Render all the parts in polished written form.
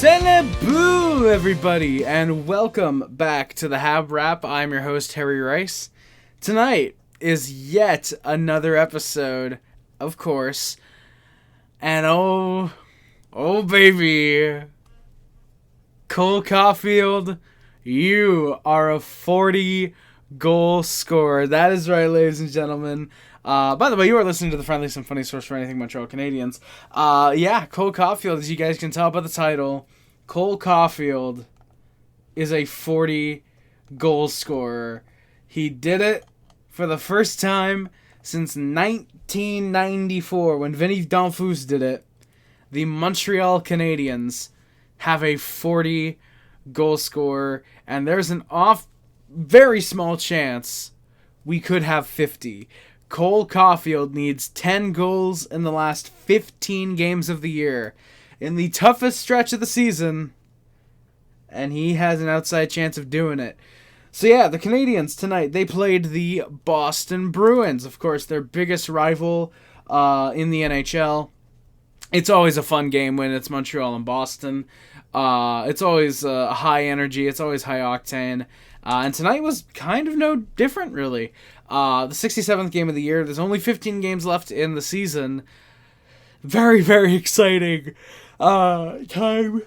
Boo, everybody, and welcome back to the HabWrap. I'm your host, Harry Rice. Tonight is yet another episode, of course, and oh baby, Cole Caufield, you are a 40-goal scorer. That is right, ladies and gentlemen. By the way, you are listening to the friendliest and funniest source for anything Montreal Canadiens. Cole Caufield, as you guys can tell by the title, Cole Caufield is a 40-goal scorer. He did it for the first time since 1994 when Vinny Donfus did it. The Montreal Canadiens have a 40-goal scorer, and there's an very small chance we could have 50. Cole Caufield needs 10 goals in the last 15 games of the year in the toughest stretch of the season, and he has an outside chance of doing it. So yeah, the Canadiens tonight, they played the Boston Bruins, of course, their biggest rival in the NHL. It's always a fun game when it's Montreal and Boston. It's always high energy, it's always high octane. And tonight was kind of no different, really. The 67th game of the year. There's only 15 games left in the season. Very, very exciting time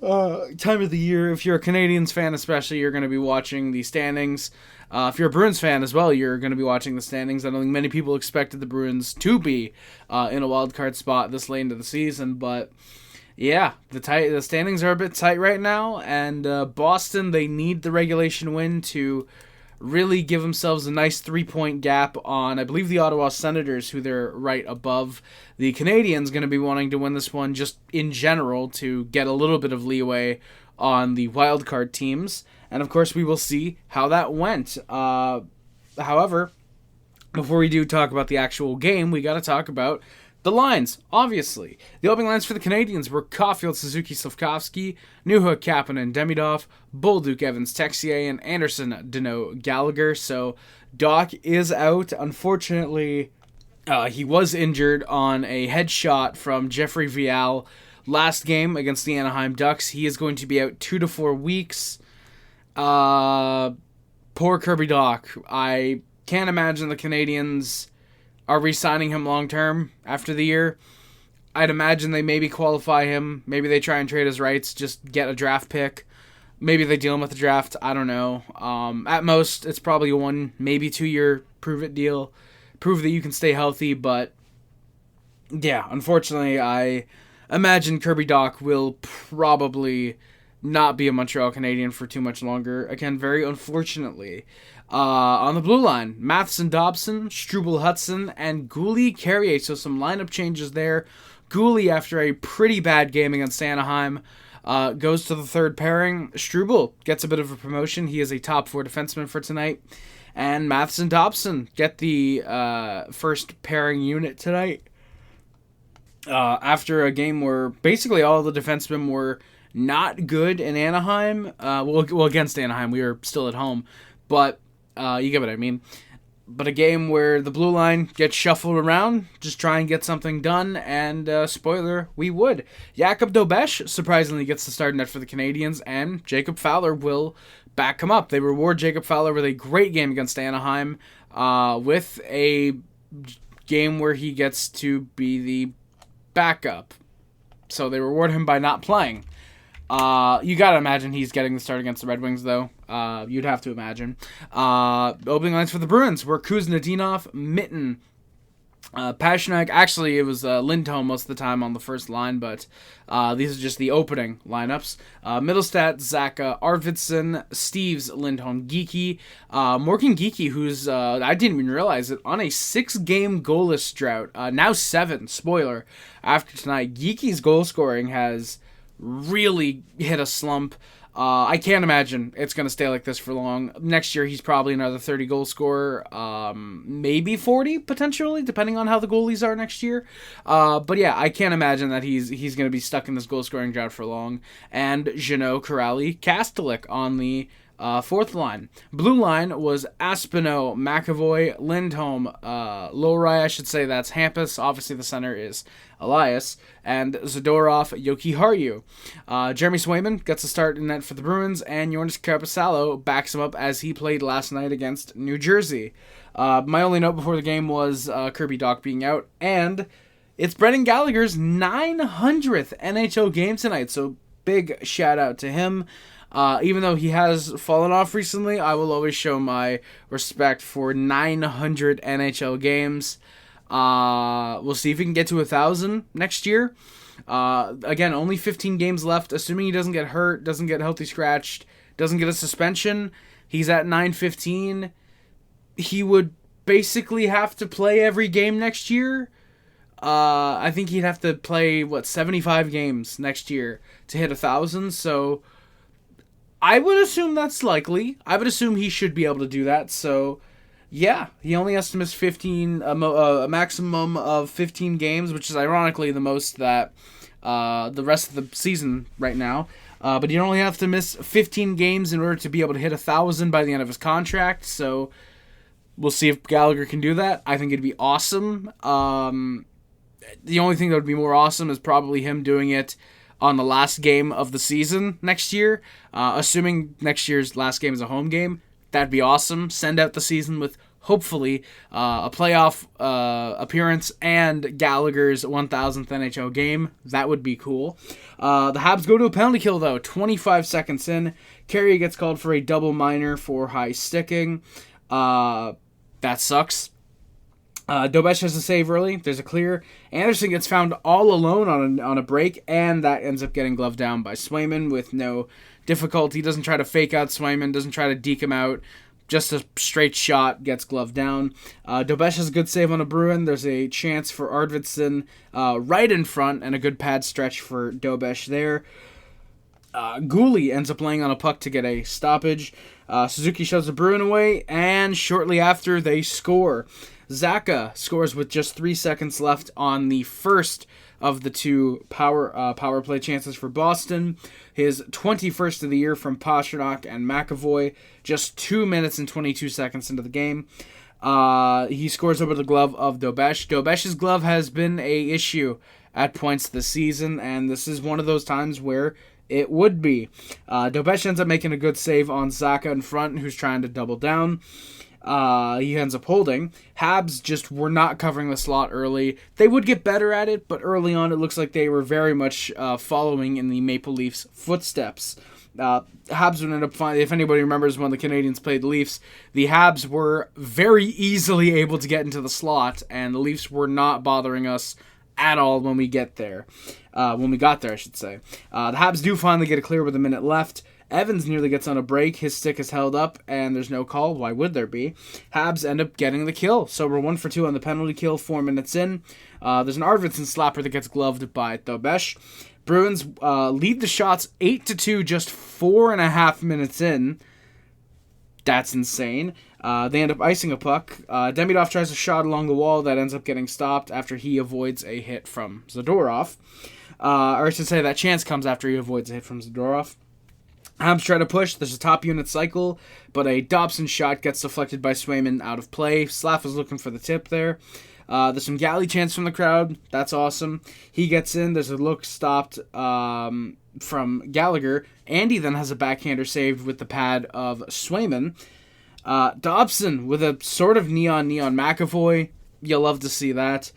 of the year. If you're a Canadiens fan especially, you're going to be watching the standings. If you're a Bruins fan as well, you're going to be watching the standings. I don't think many people expected the Bruins to be in a wild card spot this late into the season, but yeah, the standings are a bit tight right now, and Boston, they need the regulation win to really give themselves a nice 3-point gap on, I believe, the Ottawa Senators, who they're right above. The Canadiens going to be wanting to win this one just in general to get a little bit of leeway on the wildcard teams, and of course we will see how that went. However, before we do talk about the actual game, we got to talk about the lines, obviously. The opening lines for the Canadiens were Caufield, Suzuki, Slafkovsky, Newhook, Kapanen, Demidov, Bolduc, Evans, Texier, and Anderson, Danault, Gallagher. So Doc is out. Unfortunately, he was injured on a headshot from Jeffrey Vial last game against the Anaheim Ducks. He is going to be out 2 to 4 weeks. Poor Kirby Doc. I can't imagine the Canadiens are re-signing him long-term after the year. I'd imagine they maybe qualify him. Maybe they try and trade his rights, just get a draft pick. Maybe they deal him with the draft. I don't know. At most, it's probably a 1, maybe 2-year prove-it deal. Prove that you can stay healthy, but yeah, unfortunately, I imagine Kirby Doc will probably not be a Montreal Canadien for too much longer. Again, very unfortunately. On the blue line, Matheson, Dobson, Struble, Hudson, and Goulet, Carrier. So some lineup changes there. Goulet, after a pretty bad game against Anaheim, goes to the third pairing. Struble gets a bit of a promotion. He is a top 4 defenseman for tonight. And Matheson, Dobson get the first pairing unit tonight. After a game where basically all the defensemen were not good in Anaheim. Well, against Anaheim. We were still at home. But you get what I mean. But a game where the blue line gets shuffled around, just try and get something done, and spoiler, we would. Jakub Dobes surprisingly gets the start net for the Canadiens, and Jacob Fowler will back him up. They reward Jacob Fowler with a great game against Anaheim, with a game where he gets to be the backup. So they reward him by not playing. You gotta imagine he's getting the start against the Red Wings, though. You'd have to imagine. Opening lines for the Bruins were Kuznetsov, Mitten, Pasternak. Actually, it was Lindholm most of the time on the first line, but these are just the opening lineups. Middlestat, Zaka, Arvidsson, Steves, Lindholm, Geeky, Morgan Geeky, who's, I didn't even realize it, on a 6-game goalless drought. Now 7, spoiler, after tonight. Geeky's goal scoring has really hit a slump. I can't imagine it's going to stay like this for long. Next year, he's probably another 30-goal scorer, maybe 40, potentially, depending on how the goalies are next year. But yeah, I can't imagine that he's going to be stuck in this goal-scoring drought for long. And Jeannot, Corrali, Kastelik on the Fourth line. Blue line was Aspinall, McAvoy, Lindholm, Lohrei, I should say that's Hampus. Obviously the center is Elias. And Zadorov, Jokiharju. Jeremy Swayman gets a start in net for the Bruins, and Joonas Korpisalo backs him up as he played last night against New Jersey. My only note before the game was Kirby Dach being out, and it's Brendan Gallagher's 900th NHL game tonight, so big shout out to him. Even though he has fallen off recently, I will always show my respect for 900 NHL games. We'll see if he can get to 1,000 next year. Again, only 15 games left. Assuming he doesn't get hurt, doesn't get healthy scratched, doesn't get a suspension, he's at 915. He would basically have to play every game next year. I think he'd have to play, 75 games next year to hit 1,000, so I would assume that's likely. I would assume he should be able to do that. So, yeah, he only has to miss 15, a maximum of 15 games, which is ironically the most that the rest of the season right now. But you only have to miss 15 games in order to be able to hit 1,000 by the end of his contract. So, we'll see if Gallagher can do that. I think it'd be awesome. The only thing that would be more awesome is probably him doing it on the last game of the season next year. Assuming next year's last game is a home game, that'd be awesome. Send out the season with, hopefully, a playoff appearance and Gallagher's 1,000th NHL game. That would be cool. The Habs go to a penalty kill, though. 25 seconds in, Carey gets called for a double minor for high sticking. That sucks. Dobes has a save early. There's a clear. Anderson gets found all alone on a break, and that ends up getting gloved down by Swayman with no difficulty. Doesn't try to fake out Swayman. Doesn't try to deke him out. Just a straight shot gets gloved down. Dobes has a good save on a Bruin. There's a chance for Arvidsson right in front, and a good pad stretch for Dobes there. Gooley ends up laying on a puck to get a stoppage. Suzuki shoves the Bruin away, and shortly after, they score. Zacha scores with just 3 seconds left on the first of the two power play chances for Boston. His 21st of the year from Pastrnak and McAvoy, just 2 minutes and 22 seconds into the game. He scores over the glove of Dobes. Dobes' glove has been a issue at points this season, and this is one of those times where it would be. Dobes ends up making a good save on Zacha in front, who's trying to double down. He ends up holding. Habs just were not covering the slot early. They would get better at it, but early on it looks like they were very much following in the Maple Leafs' footsteps. Habs would end up finding, if anybody remembers when the Canadiens played the Leafs, the Habs were very easily able to get into the slot, and the Leafs were not bothering us at all when we got there, I should say. The Habs do finally get a clear with a minute left. Evans nearly gets on a break. His stick is held up, and there's no call. Why would there be? Habs end up getting the kill. So we're 1 for 2 on the penalty kill, 4 minutes in. There's an Arvidsson slapper that gets gloved by Dobes. Bruins lead the shots 8-2 just 4.5 minutes in. That's insane. They end up icing a puck. Demidov tries a shot along the wall that ends up getting stopped after he avoids a hit from Zadorov. Or I should say that chance comes after he avoids a hit from Zadorov. Habs try to push. There's a top unit cycle, but a Dobson shot gets deflected by Swayman out of play. Slav is looking for the tip there. There's some Galley chants from the crowd. That's awesome. He gets in. There's a look stopped from Gallagher. Andy then has a backhander saved with the pad of Swayman. Dobson with a sort of neon McAvoy. You'll love to see that.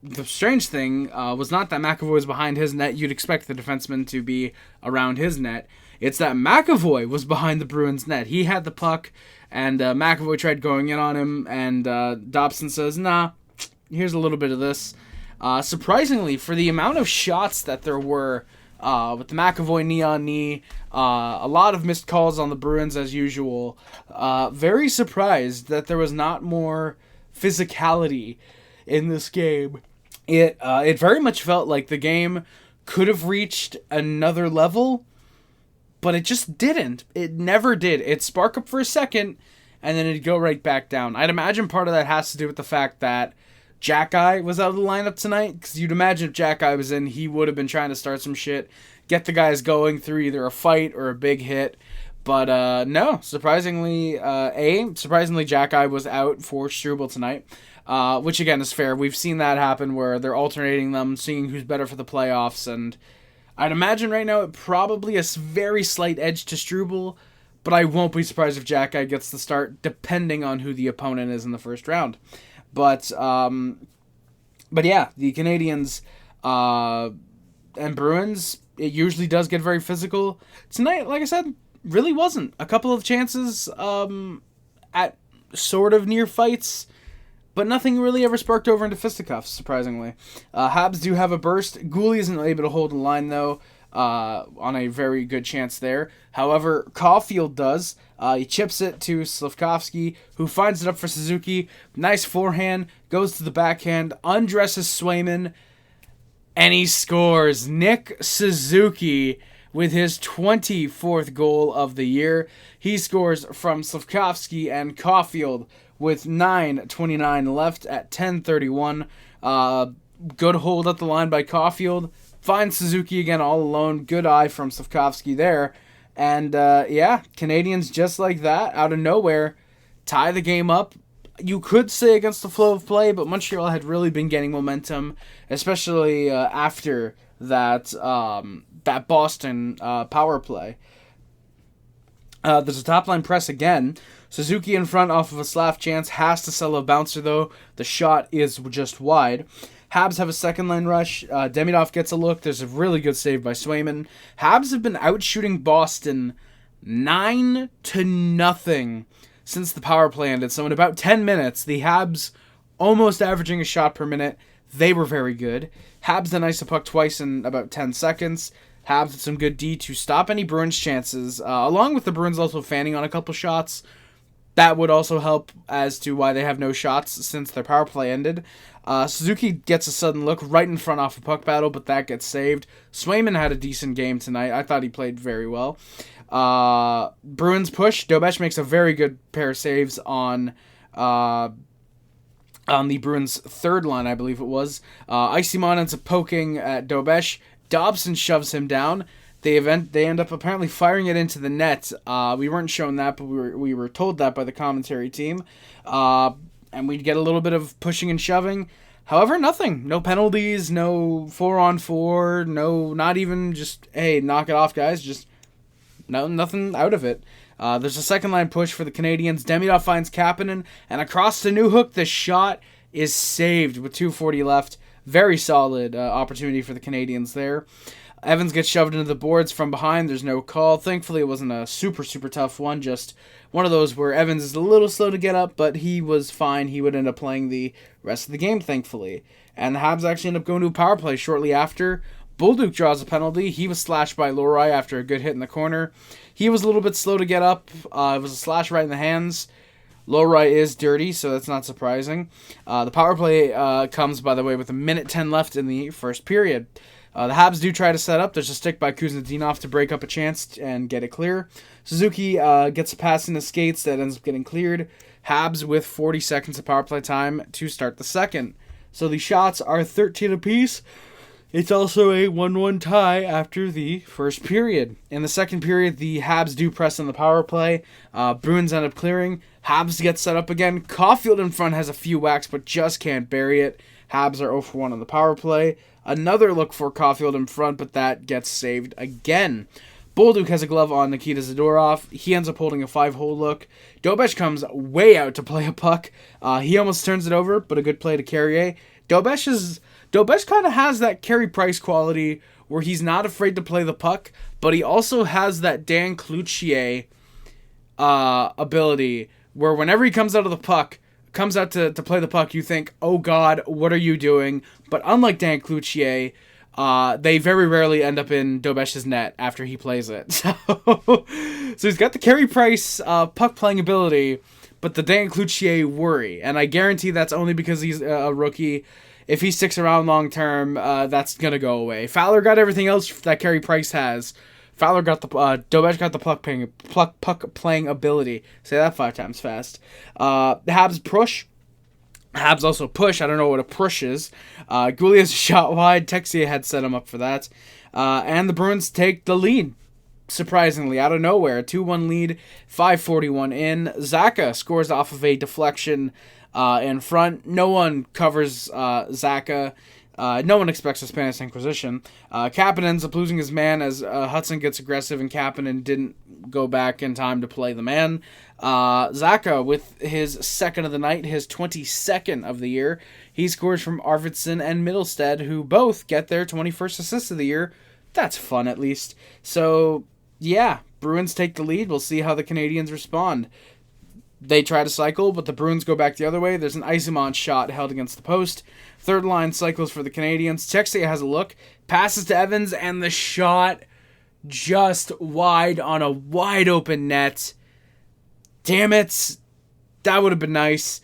The strange thing was not that McAvoy was behind his net. You'd expect the defenseman to be around his net. It's that McAvoy was behind the Bruins' net. He had the puck, and McAvoy tried going in on him, and Dobson says, nah, here's a little bit of this. Surprisingly, for the amount of shots that there were with the McAvoy knee-on knee, a lot of missed calls on the Bruins as usual, very surprised that there was not more physicality in this game. It very much felt like the game could have reached another level, but it just didn't. It never did. It'd spark up for a second, and then it'd go right back down. I'd imagine part of that has to do with the fact that Jack-Eye was out of the lineup tonight, because you'd imagine if Jack-Eye was in, he would have been trying to start some shit, get the guys going through either a fight or a big hit, But no, surprisingly, Jack was out for Struble tonight, which again is fair. We've seen that happen where they're alternating them, seeing who's better for the playoffs, and I'd imagine right now it probably a very slight edge to Struble, but I won't be surprised if Jack gets the start, depending on who the opponent is in the first round. But yeah, the Canadiens and Bruins, it usually does get very physical. Tonight, like I said, really wasn't. A couple of chances at sort of near fights, but nothing really ever sparked over into fisticuffs, surprisingly. Habs do have a burst. Gouli isn't able to hold the line, though, on a very good chance there. However, Caufield does. He chips it to Slafkovsky, who finds it up for Suzuki. Nice forehand, goes to the backhand, undresses Swayman, and he scores. Nick Suzuki with his 24th goal of the year. He scores from Slafkovsky and Caufield with 9:29 left at 10:31. Good hold at the line by Caufield. Finds Suzuki again all alone. Good eye from Slafkovsky there. And yeah, Canadiens just like that, out of nowhere, tie the game up. You could say against the flow of play, but Montreal had really been getting momentum, especially after that that Boston power play. There's a top-line press again. Suzuki in front off of a Slav chance, has to sell a bouncer though. The shot is just wide. Habs have a second-line rush. Demidov gets a look. There's a really good save by Swayman. Habs have been out-shooting Boston 9-0 since the power play ended. So in about 10 minutes, the Habs almost averaging a shot per minute. They were very good. Habs then iced the puck twice in about 10 seconds. Habs had some good D to stop any Bruins chances, along with the Bruins also fanning on a couple shots. That would also help as to why they have no shots since their power play ended. Suzuki gets a sudden look right in front off a puck battle, but that gets saved. Swayman had a decent game tonight. I thought he played very well. Bruins push. Dobes makes a very good pair of saves on the Bruins' third line, I believe it was. Isimon ends up poking at Dobes. Dobson shoves him down. They end up apparently firing it into the net. We weren't shown that, but we were told that by the commentary team. And we'd get a little bit of pushing and shoving. However, nothing. No penalties, no 4-on-4, no, not even just, hey, knock it off, guys. Just nothing out of it. There's a second line push for the Canadiens. Demidov finds Kapanen, and across the new hook, the shot is saved with 2:40 left. Very solid opportunity for the Canadiens there. Evans gets shoved into the boards from behind. There's no call. Thankfully, it wasn't a super, super tough one. Just one of those where Evans is a little slow to get up, but he was fine. He would end up playing the rest of the game, thankfully. And the Habs actually end up going to a power play shortly after. Bolduc draws a penalty. He was slashed by Lohrei after a good hit in the corner. He was a little bit slow to get up. It was a slash right in the hands. Lohrei is dirty, so that's not surprising. The power play comes, by the way, with 1:10 left in the first period. The Habs do try to set up. There's a stick by Kuznetsov to break up a chance and get it clear. Suzuki gets a pass in the skates that ends up getting cleared. Habs with 40 seconds of power play time to start the second. So the shots are 13 apiece. It's also a 1-1 tie after the first period. In the second period, the Habs do press on the power play. Bruins end up clearing. Habs get set up again. Caufield in front has a few whacks, but just can't bury it. Habs are 0 for 1 on the power play. Another look for Caufield in front, but that gets saved again. Bolduc has a glove on Nikita Zadorov. He ends up holding a 5-hole look. Dobes comes way out to play a puck. He almost turns it over, but a good play to Carrier. Dobes kind of has that Carey Price quality where he's not afraid to play the puck, but he also has that Dan Cloutier ability where whenever he comes out of the puck, comes out to play the puck, you think, oh God, what are you doing? But unlike Dan Cloutier, they very rarely end up in Dobesh's net after he plays it. So he's got the Carey Price puck playing ability, but the Dan Cloutier worry. And I guarantee that's only because he's a rookie. If he sticks around long term, that's going to go away. Fowler got everything else that Carey Price has. Fowler got the Dobes got the puck playing ability. Say that 5 times fast. The Habs push. Habs also push. I don't know what a push is. Gouli has a shot wide. Texier had set him up for that. And the Bruins take the lead. surprisingly, out of nowhere, a 2-1 lead, 5:41 in. Zacha scores off of a deflection in front. No one covers Zacha. No one expects a Spanish Inquisition. Kapanen ends up losing his man as Hudson gets aggressive, and Kapanen didn't go back in time to play the man. Zacha with his second of the night, his 22nd of the year. He scores from Arvidsson and Middlestead, who both get their 21st assist of the year. That's fun, at least. So, yeah, Bruins take the lead. We'll see how the Canadiens respond. They try to cycle, but the Bruins go back the other way. There's an Isimont shot held against the post. Third line cycles for the Canadiens. Texier has a look, passes to Evans, and the shot just wide on a wide open net. Damn it. That would have been nice.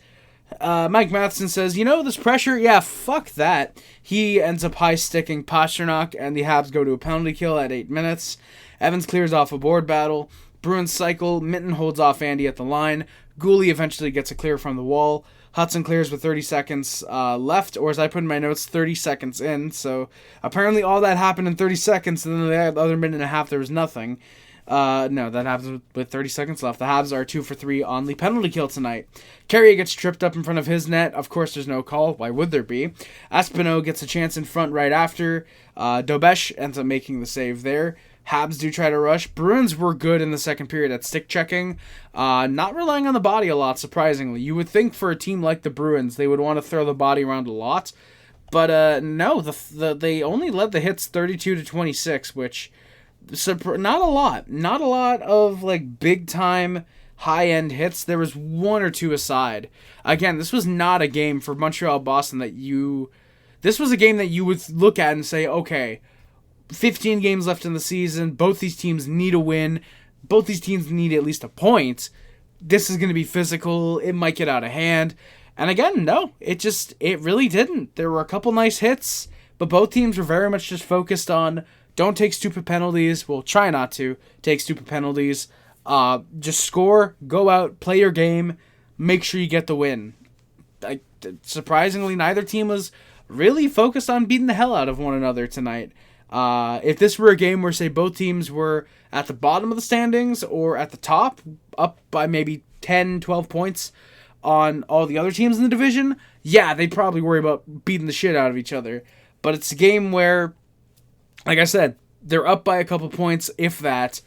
Mike Matheson says, this pressure, yeah, fuck that. He ends up high-sticking Pasternak, and the Habs go to a penalty kill at 8 minutes. Evans clears off a board battle. Bruins cycle. Minton holds off Andy at the line. Gooley eventually gets a clear from the wall. Hudson clears with 30 seconds left, or as I put in my notes, 30 seconds in. So apparently all that happened in 30 seconds, and then the other minute and a half there was nothing. No, that happens with 30 seconds left. The Habs are 2 for 3 on the penalty kill tonight. Carrier gets tripped up in front of his net. Of course, there's no call. Why would there be? Aspinall gets a chance in front right after. Dobes ends up making the save there. Habs do try to rush. Bruins were good in the second period at stick checking. Not relying on the body a lot, surprisingly. You would think for a team like the Bruins, they would want to throw the body around a lot. But no, they only led the hits 32-26, which... not a lot. Not a lot of big-time, high-end hits. There was one or two aside. Again, this was not a game for Montreal-Boston this was a game that you would look at and say, okay, 15 games left in the season. Both these teams need a win. Both these teams need at least a point. This is going to be physical. It might get out of hand. And again, no, it really didn't. There were a couple nice hits, but both teams were very much just focused on don't take stupid penalties. Well, try not to take stupid penalties. Just score, go out, play your game, make sure you get the win. Surprisingly, neither team was really focused on beating the hell out of one another tonight. If this were a game where, say, both teams were at the bottom of the standings or at the top, up by maybe 10, 12 points on all the other teams in the division, yeah, they'd probably worry about beating the shit out of each other. But it's a game where, like I said, they're up by a couple points, if that.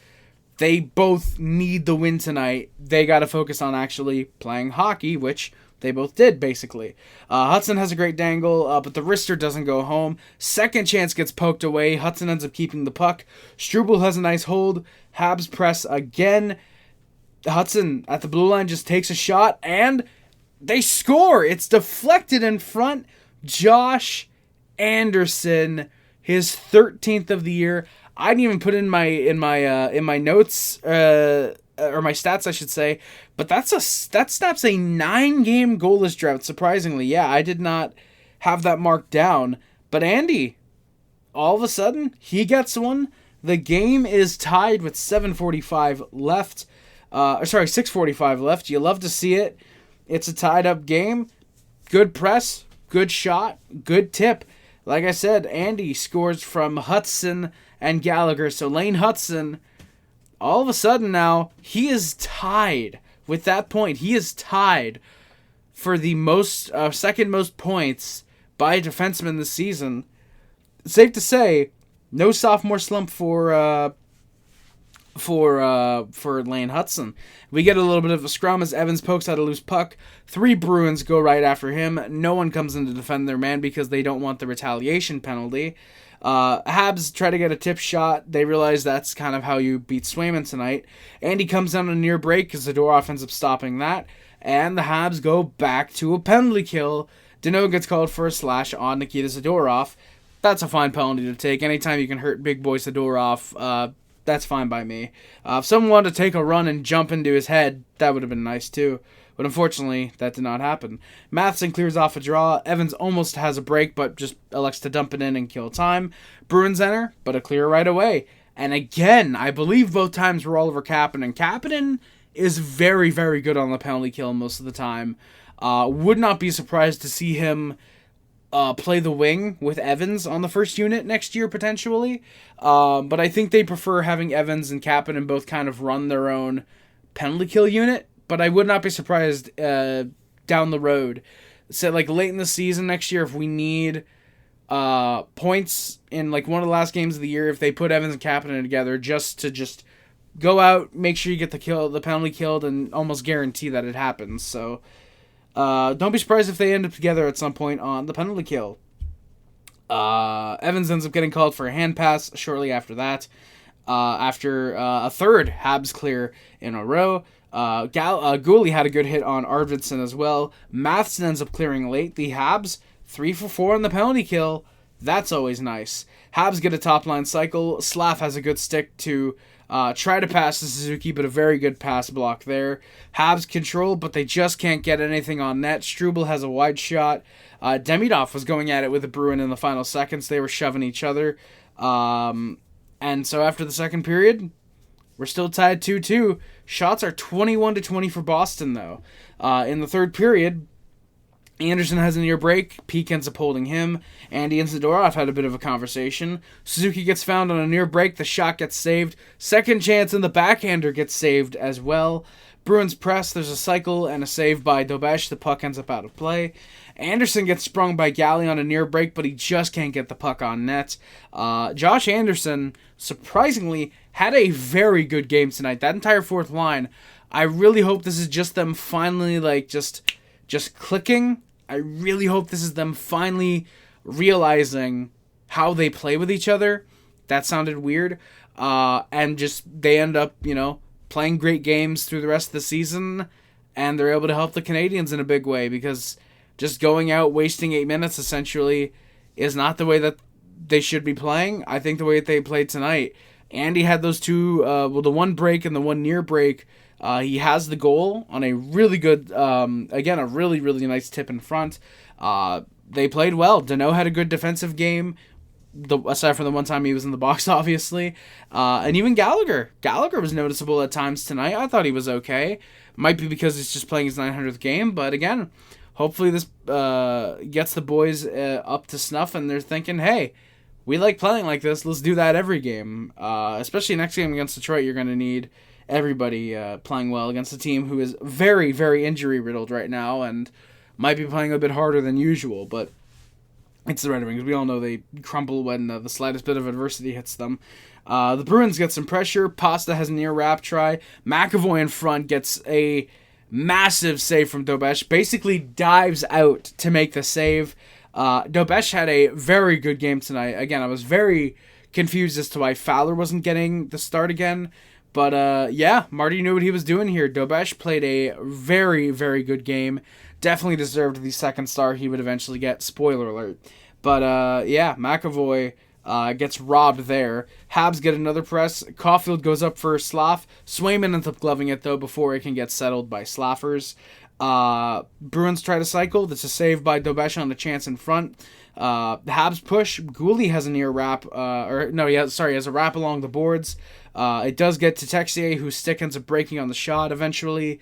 They both need the win tonight. They got to focus on actually playing hockey, which they both did, basically. Hudson has a great dangle, but the wrister doesn't go home. Second chance gets poked away. Hudson ends up keeping the puck. Struble has a nice hold. Habs press again. Hudson at the blue line just takes a shot, and they score. It's deflected in front. Josh Anderson, his 13th of the year. I didn't even put in my notes or my stats, I should say. But that snaps a 9-game goalless drought. Surprisingly, yeah, I did not have that marked down. But Andy, all of a sudden, he gets one. The game is tied with 6:45 left. You love to see it. It's a tied up game. Good press, good shot, good tip. Like I said, Andy scores from Hudson and Gallagher. So Lane Hudson, all of a sudden now, he is tied with that point. He is tied for the second most points by a defenseman this season. Safe to say, no sophomore slump for Lane Hudson. We get a little bit of a scrum as Evans pokes out a loose puck. 3 Bruins go right after him. No one comes in to defend their man because they don't want the retaliation penalty. Habs try to get a tip shot. They realize that's kind of how you beat Swayman tonight. Andy comes down on a near break because Zadorov ends up stopping that. And the Habs go back to a penalty kill. Deneau gets called for a slash on Nikita Zadorov. That's a fine penalty to take. Anytime you can hurt big boy Zadorov, that's fine by me. If someone wanted to take a run and jump into his head, that would have been nice too. But unfortunately, that did not happen. Matheson clears off a draw. Evans almost has a break, but just elects to dump it in and kill time. Bruins enter, but a clear right away. And again, I believe both times were Oliver Kapanen. Kapanen is very, very good on the penalty kill most of the time. Would not be surprised to see him play the wing with Evans on the first unit next year, potentially. But I think they prefer having Evans and Kapanen both kind of run their own penalty kill unit. But I would not be surprised down the road. So, like, late in the season next year, if we need points in, like, one of the last games of the year, if they put Evans and Kapanen together just to go out, make sure you get the penalty killed, and almost guarantee that it happens. So, don't be surprised if they end up together at some point on the penalty kill. Evans ends up getting called for a hand pass shortly after that. After a third Habs clear in a row. Gooley had a good hit on Arvidsson as well. Matheson ends up clearing late. The Habs, 3 for 4 on the penalty kill. That's always nice. Habs get a top line cycle. Slav has a good stick to try to pass to Suzuki, but a very good pass block there. Habs control, but they just can't get anything on net. Struble has a wide shot. Demidov was going at it with the Bruin in the final seconds. They were shoving each other. And so after the second period, we're still tied 2-2. Shots are 21-20 for Boston, though. In the third period, Anderson has a near break. Peak ends up holding him. Andy and Zadorov had a bit of a conversation. Suzuki gets found on a near break. The shot gets saved. Second chance, and the backhander gets saved as well. Bruins press. There's a cycle and a save by Dobes. The puck ends up out of play. Anderson gets sprung by Galley on a near break, but he just can't get the puck on net. Josh Anderson, surprisingly, had a very good game tonight. That entire fourth line, I really hope this is just them finally, like, just clicking. I really hope this is them finally realizing how they play with each other. That sounded weird. And just they end up, playing great games through the rest of the season, and they're able to help the Canadiens in a big way, because just going out, wasting 8 minutes, essentially, is not the way that they should be playing. I think the way that they played tonight, Andy had those two, the one break and the one near break. He has the goal on a really good, again, a really, really nice tip in front. They played well. Danault had a good defensive game, aside from the one time he was in the box, obviously. And even Gallagher. Gallagher was noticeable at times tonight. I thought he was okay. Might be because he's just playing his 900th game, but again, hopefully this gets the boys up to snuff, and they're thinking, hey, we like playing like this. Let's do that every game. Especially next game against Detroit, you're going to need everybody playing well against a team who is very, very injury-riddled right now and might be playing a bit harder than usual, but it's the Red Wings. We all know they crumble when the slightest bit of adversity hits them. The Bruins get some pressure. Pasta has a near wrap try. McAvoy in front gets a massive save from Dobes. Basically dives out to make the save. Dobes had a very good game tonight. Again, I was very confused as to why Fowler wasn't getting the start again. But, yeah, Marty knew what he was doing here. Dobes played a very, very good game. Definitely deserved the second star he would eventually get. Spoiler alert. But, yeah, McAvoy gets robbed there. Habs get another press. Caufield goes up for Slav. Swayman ends up gloving it, though, before it can get settled by Slaffers. Bruins try to cycle. That's a save by Dobes on a chance in front. The Habs push. Gooley has a near wrap. Has a wrap along the boards. It does get to Texier, whose stick ends up breaking on the shot eventually.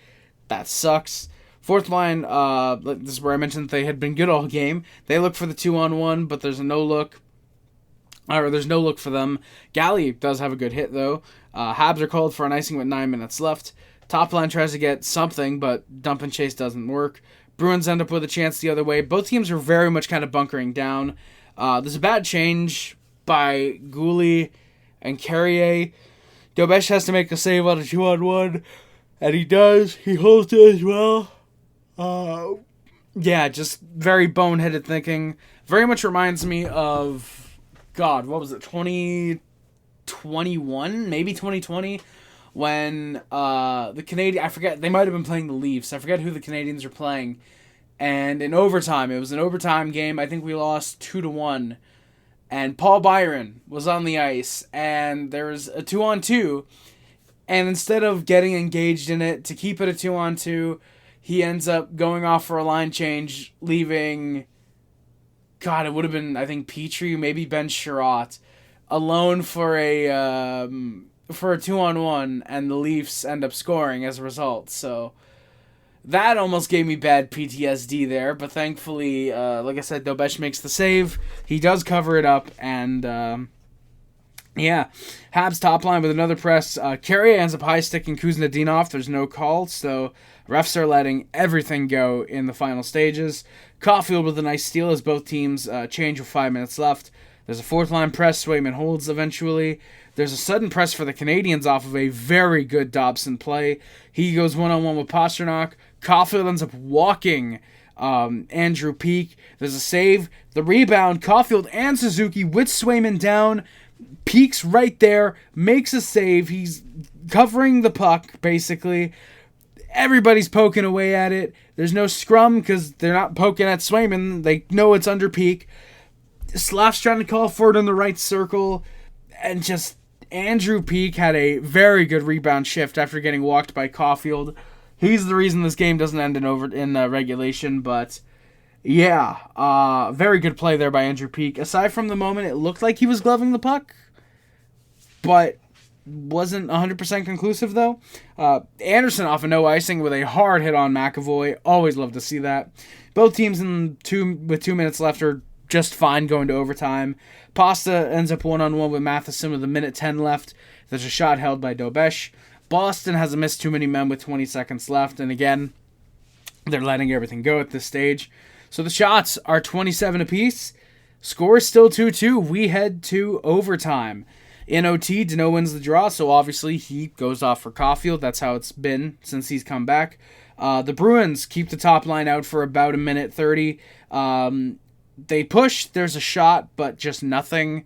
That sucks. Fourth line, this is where I mentioned they had been good all game. They look for the 2-on-1, but there's no look for them. Galley does have a good hit, though. Habs are called for an icing with 9 minutes left. Top line tries to get something, but dump and chase doesn't work. Bruins end up with a chance the other way. Both teams are very much kind of bunkering down. There's a bad change by Gooley and Carrier. Dobes has to make a save on a 2-on-1, and he does. He holds it as well. Yeah, just very boneheaded thinking. Very much reminds me of, God, what was it, 2021? Maybe 2020? When the Canadiens, I forget, they might have been playing the Leafs. I forget who the Canadiens were playing. And in overtime, it was an overtime game. I think we lost 2-1. And Paul Byron was on the ice. And there was a 2-on-2. And instead of getting engaged in it to keep it a 2-on-2, he ends up going off for a line change, leaving, God, it would have been, I think, Petrie, maybe Ben Sherratt, alone for a 2-on-1, and the Leafs end up scoring as a result. So That almost gave me bad PTSD there, but thankfully, like I said, Dobes makes the save. He does cover it up, and Habs top line with another press. Carrier ends up high-sticking Kuznetsov. There's no call, so refs are letting everything go in the final stages. Caufield with a nice steal as both teams change with 5 minutes left. There's a fourth-line press. Swayman holds eventually. There's a sudden press for the Canadiens off of a very good Dobson play. He goes one-on-one with Pastrnak. Caufield ends up walking Andrew Peeke. There's a save. The rebound. Caufield and Suzuki with Swayman down. Peake's right there. Makes a save. He's covering the puck, basically. Everybody's poking away at it. There's no scrum because they're not poking at Swayman. They know it's under Peeke. Slav's trying to call for it in the right circle. And just Andrew Peeke had a very good rebound shift after getting walked by Caufield. He's the reason this game doesn't end in regulation, but very good play there by Andrew Peeke. Aside from the moment, it looked like he was gloving the puck, but wasn't 100% conclusive, though. Anderson off of no icing with a hard hit on McAvoy. Always love to see that. Both teams with 2 minutes left are just fine going to overtime. Pasta ends up one-on-one with Matheson with a minute 10 left. There's a shot held by Dobes. Boston has a missed too many men with 20 seconds left, and again, they're letting everything go at this stage. So the shots are 27 apiece. Score is still 2-2. We head to overtime. In OT, Dano wins the draw, so obviously he goes off for Caufield. That's how it's been since he's come back. The Bruins keep the top line out for about a minute 30. They push. There's a shot, but just nothing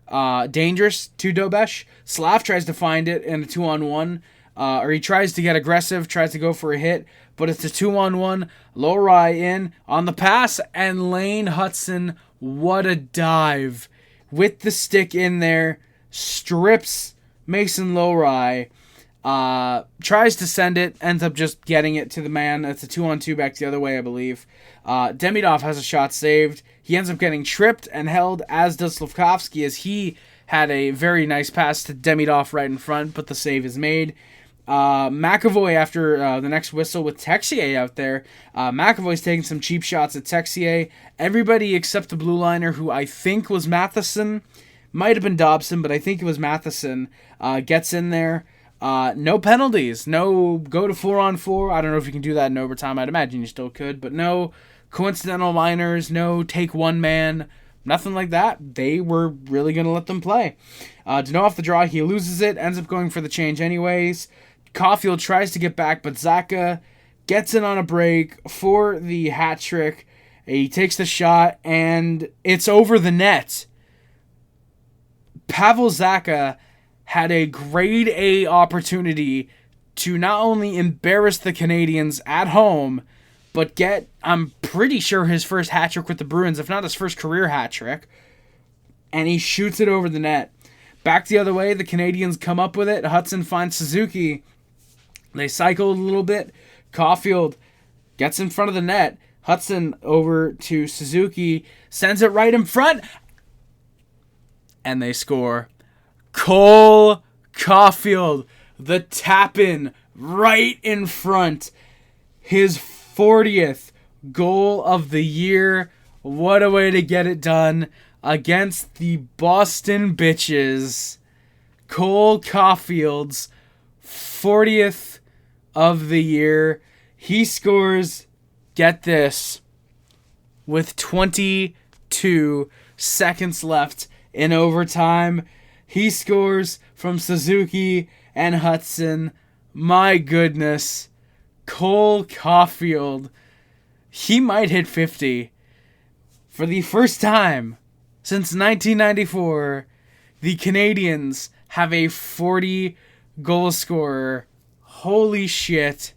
dangerous to Dobes. Slav tries to find it in a 2-on-1, or he tries to get aggressive, tries to go for a hit, but it's a 2-on-1. Lowry in on the pass, and Lane Hutson, what a dive. With the stick in there, strips Mason Lowry, tries to send it, ends up just getting it to the man. It's a 2-on-2 back the other way, I believe. Demidov has a shot saved. He ends up getting tripped and held, as does Slavkovsky, as he had a very nice pass to Demidov right in front, but the save is made. McAvoy, after the next whistle with Texier out there, McAvoy's taking some cheap shots at Texier. Everybody except the blue liner, who I think was Matheson, might have been Dobson, but I think it was Matheson, gets in there. No penalties, no go to 4-on-4. I don't know if you can do that in overtime. I'd imagine you still could, but no coincidental liners, no take one man, nothing like that. They were really going to let them play. Dano off the draw, he loses it, ends up going for the change anyways. Caufield tries to get back, but Zacha gets in on a break for the hat trick. He takes the shot, and it's over the net. Pavel Zacha had a grade A opportunity to not only embarrass the Canadiens at home, but get, I'm pretty sure, his first hat trick with the Bruins, if not his first career hat trick. And he shoots it over the net. Back the other way, the Canadiens come up with it. Hudson finds Suzuki. They cycle a little bit. Caufield gets in front of the net. Hudson over to Suzuki, sends it right in front, and they score. Cole Caufield, the tap-in right in front. His 40th goal of the year. What a way to get it done against the Boston Bitches. Cole Caufield's 40th of the year. He scores, get this, with 22 seconds left in overtime. He scores from Suzuki and Hudson. My goodness. Cole Caufield. He might hit 50. For the first time since 1994, the Canadiens have a 40 goal scorer. Holy shit.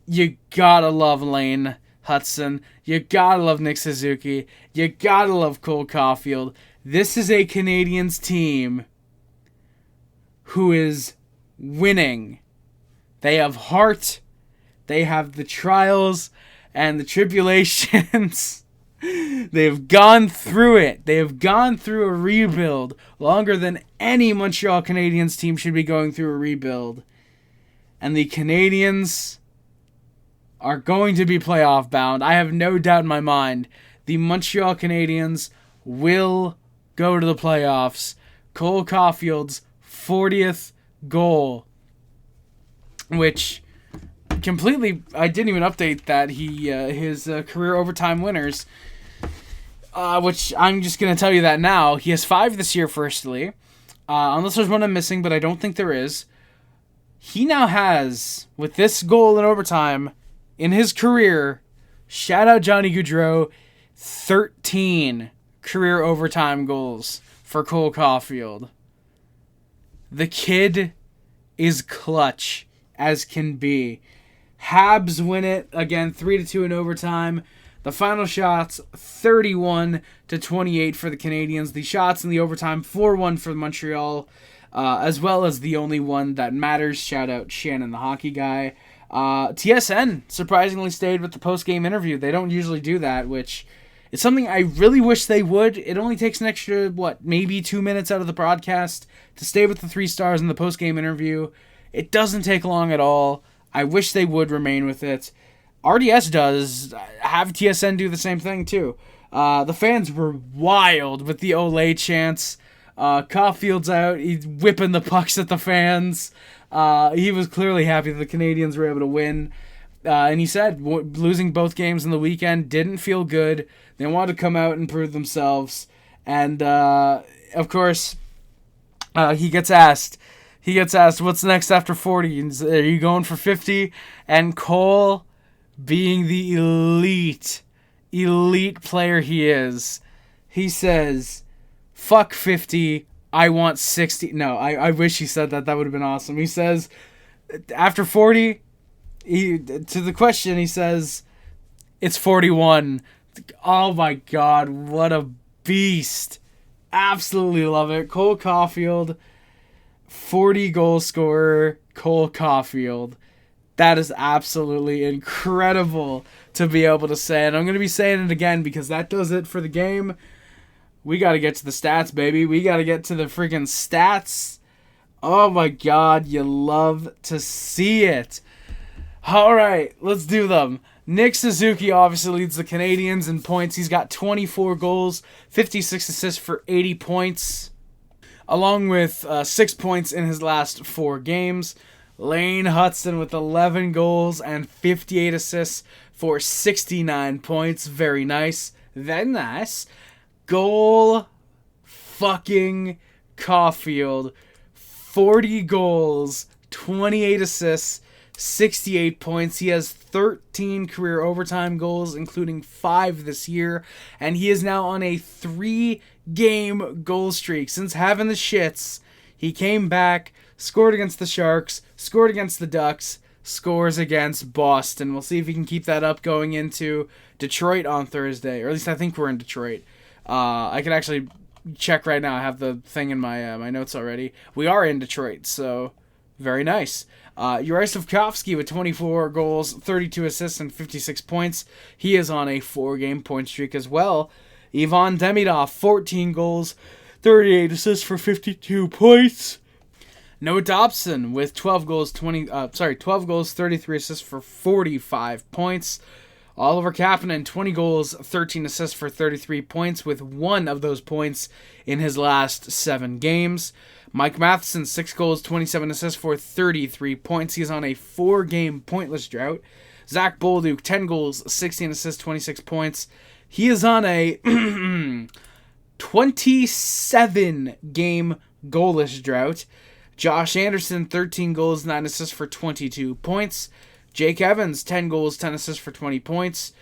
You gotta love Lane Hutson. You gotta love Nick Suzuki. You gotta love Cole Caufield. This is a Canadiens team who is winning. They have heart. They have the trials and the tribulations. They've gone through it. They have gone through a rebuild longer than any Montreal Canadiens team should be going through a rebuild. And the Canadiens are going to be playoff bound. I have no doubt in my mind the Montreal Canadiens will go to the playoffs. Cole Caufield's 40th goal, which completely, I didn't even update that his career overtime winners, which I'm just going to tell you that now. He has 5 this year, firstly, unless there's one I'm missing, but I don't think there is. He now has, with this goal in overtime in his career, shout out Johnny Gaudreau, 13 career overtime goals for Cole Caufield. The kid is clutch as can be. Habs win it again, 3-2 in overtime. The final shots, 31-28 for the Canadiens. The shots in the overtime, 4-1 for Montreal, as well as the only one that matters. Shout out Shannon, the hockey guy. TSN surprisingly stayed with the post-game interview. They don't usually do that, which is something I really wish they would. It only takes an extra, maybe 2 minutes out of the broadcast to stay with the 3 stars in the post-game interview. It doesn't take long at all. I wish they would remain with it. RDS does. Have TSN do the same thing, too. The fans were wild with the Olay chants. Caufield's out. He's whipping the pucks at the fans. He was clearly happy that the Canadiens were able to win. And he said losing both games in the weekend didn't feel good. They wanted to come out and prove themselves. And, of course, he gets asked, what's next after 40? And are you going for 50? And Cole, being the elite player he is, he says, fuck 50, I want 60. No, I wish he said that. That would have been awesome. He says, after 40, to the question, he says, it's 41. Oh my God, what a beast. Absolutely love it. Cole Caufield, 40 goal scorer, Cole Caufield. That is absolutely incredible to be able to say. And I'm going to be saying it again because that does it for the game. We got to get to the stats, baby. We got to get to the freaking stats. Oh my God, you love to see it. All right, let's do them. Nick Suzuki obviously leads the Canadiens in points. He's got 24 goals, 56 assists for 80 points, along with 6 points in his last 4 games. Lane Hudson with 11 goals and 58 assists for 69 points. Very nice. Then nice. Goal fucking Caufield. 40 goals, 28 assists, 68 points. He has 13 career overtime goals, including 5 this year. And he is now on a 3-game goal streak. Since having the shits, he came back, scored against the Sharks, scored against the Ducks, scores against Boston. We'll see if he can keep that up going into Detroit on Thursday. Or at least I think we're in Detroit. I can actually check right now. I have the thing in my my notes already. We are in Detroit, so very nice. Juraj Slafkovsky with 24 goals, 32 assists, and 56 points. He is on a 4-game point streak as well. Ivan Demidov, 14 goals, 38 assists for 52 points. Noah Dobson with 12 goals, 33 assists for 45 points. Oliver Kapanen, 20 goals, 13 assists for 33 points, with 1 of those points in his last 7 games. Mike Matheson, 6 goals, 27 assists for 33 points. He is on a 4-game pointless drought. Zach Bolduc, 10 goals, 16 assists, 26 points. He is on a 27-game goalless drought. Josh Anderson, 13 goals, 9 assists for 22 points. Jake Evans, 10 goals, 10 assists for 20 points.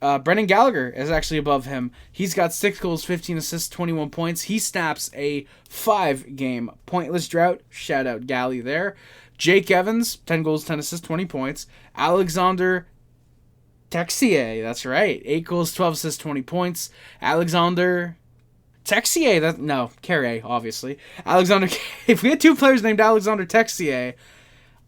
Brendan Gallagher is actually above him. He's got 6 goals, 15 assists, 21 points. He snaps a 5-game pointless drought. Shout out Gally there. Jake Evans, 10 goals, 10 assists, 20 points. Alexander Texier, that's right. 8 goals, 12 assists, 20 points. Alexander Texier, Carrier, obviously. If we had 2 players named Alexander Texier,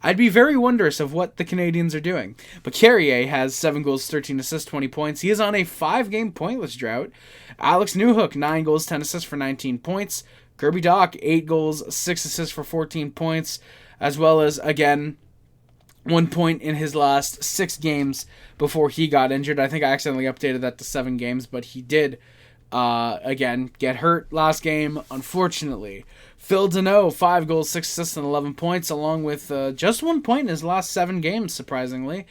I'd be very wondrous of what the Canadiens are doing. But Carrier has 7 goals, 13 assists, 20 points. He is on a 5-game pointless drought. Alex Newhook, 9 goals, 10 assists for 19 points. Kirby Dach, 8 goals, 6 assists for 14 points. As well as, again, 1 point in his last 6 games before he got injured. I think I accidentally updated that to 7 games, but he did, again, get hurt last game, unfortunately. Phil Deneau, 5 goals, 6 assists, and 11 points, along with just 1 point in his last 7 games, surprisingly.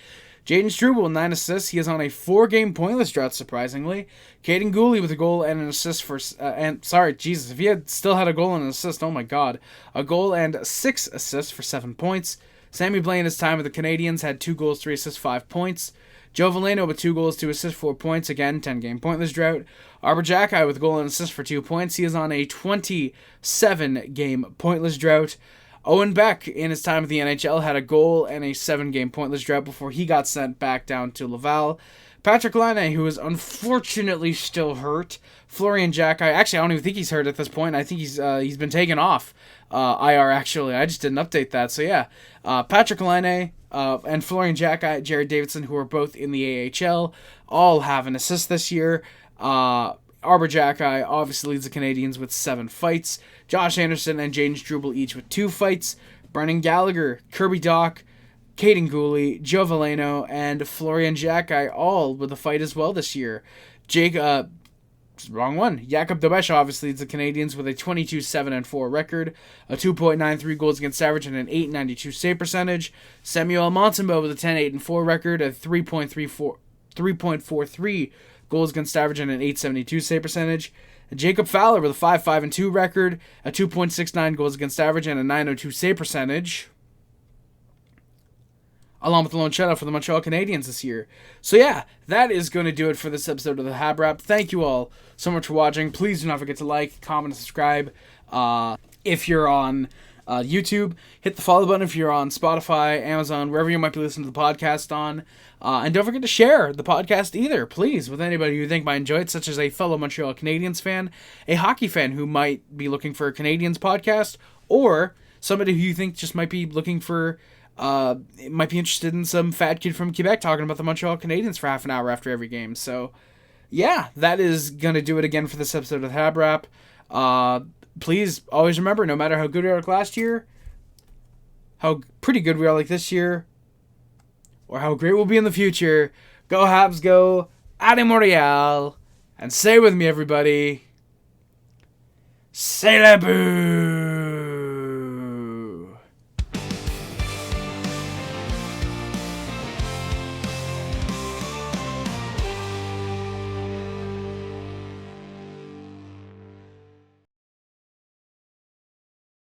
Jaden Struble, 9 assists. He is on a 4-game pointless drought, surprisingly. Caden Gooley with a goal and an assist for... if he had still had a goal and an assist, oh my god. A goal and 6 assists for 7 points. Sammy Blaine, his time with the Canadiens, had 2 goals, 3 assists, 5 points. Joe Veleno with 2 goals, 2 assists, 4 points. Again, 10-game pointless drought. Arbor Jacki with a goal and assist for 2 points. He is on a 27-game pointless drought. Owen Beck, in his time with the NHL, had a goal and a 7-game pointless drought before he got sent back down to Laval. Patrick Laine, who is unfortunately still hurt. Florian Jacki, actually, I don't even think he's hurt at this point. I think he's been taken off IR, actually. I just didn't update that. So, yeah, Patrick Laine and Florian Jacki, Jared Davidson, who are both in the AHL, all have an assist this year. Arbor Jacki obviously leads the Canadiens with 7 fights. Josh Anderson and Jaden Struble each with 2 fights. Brendan Gallagher, Kirby Dach, Caden Gooley, Joe Veleno, and Florian Jacki all with a fight as well this year. Jakub Dobes obviously leads the Canadiens with a 22-7-4 record, a 2.93 goals against average, and an 8.92 save percentage. Samuel Montembeault with a 10-8-4 record, a 3.43 goals against average, and an 8.72 save percentage. Jacob Fowler with a 5-5-2 record, a 2.69 goals against average, and a 9.02 save percentage, along with the lone shutout for the Montreal Canadiens this year. So yeah, that is going to do it for this episode of the HabWrap. Thank you all so much for watching. Please do not forget to like, comment, and subscribe. If you're on YouTube, hit the follow button if you're on Spotify, Amazon, wherever you might be listening to the podcast on. And don't forget to share the podcast either, please, with anybody who you think might enjoy it, such as a fellow Montreal Canadiens fan, a hockey fan who might be looking for a Canadiens podcast, or somebody who you think just might be looking for, might be interested in some fat kid from Quebec talking about the Montreal Canadiens for half an hour after every game. So, yeah, that is going to do it again for this episode of HabWrap. Please always remember, no matter how good we are like last year, how pretty good we are like this year, or how great we'll be in the future, go Habs go, Ade Montreal, and say with me everybody, c'est la boo!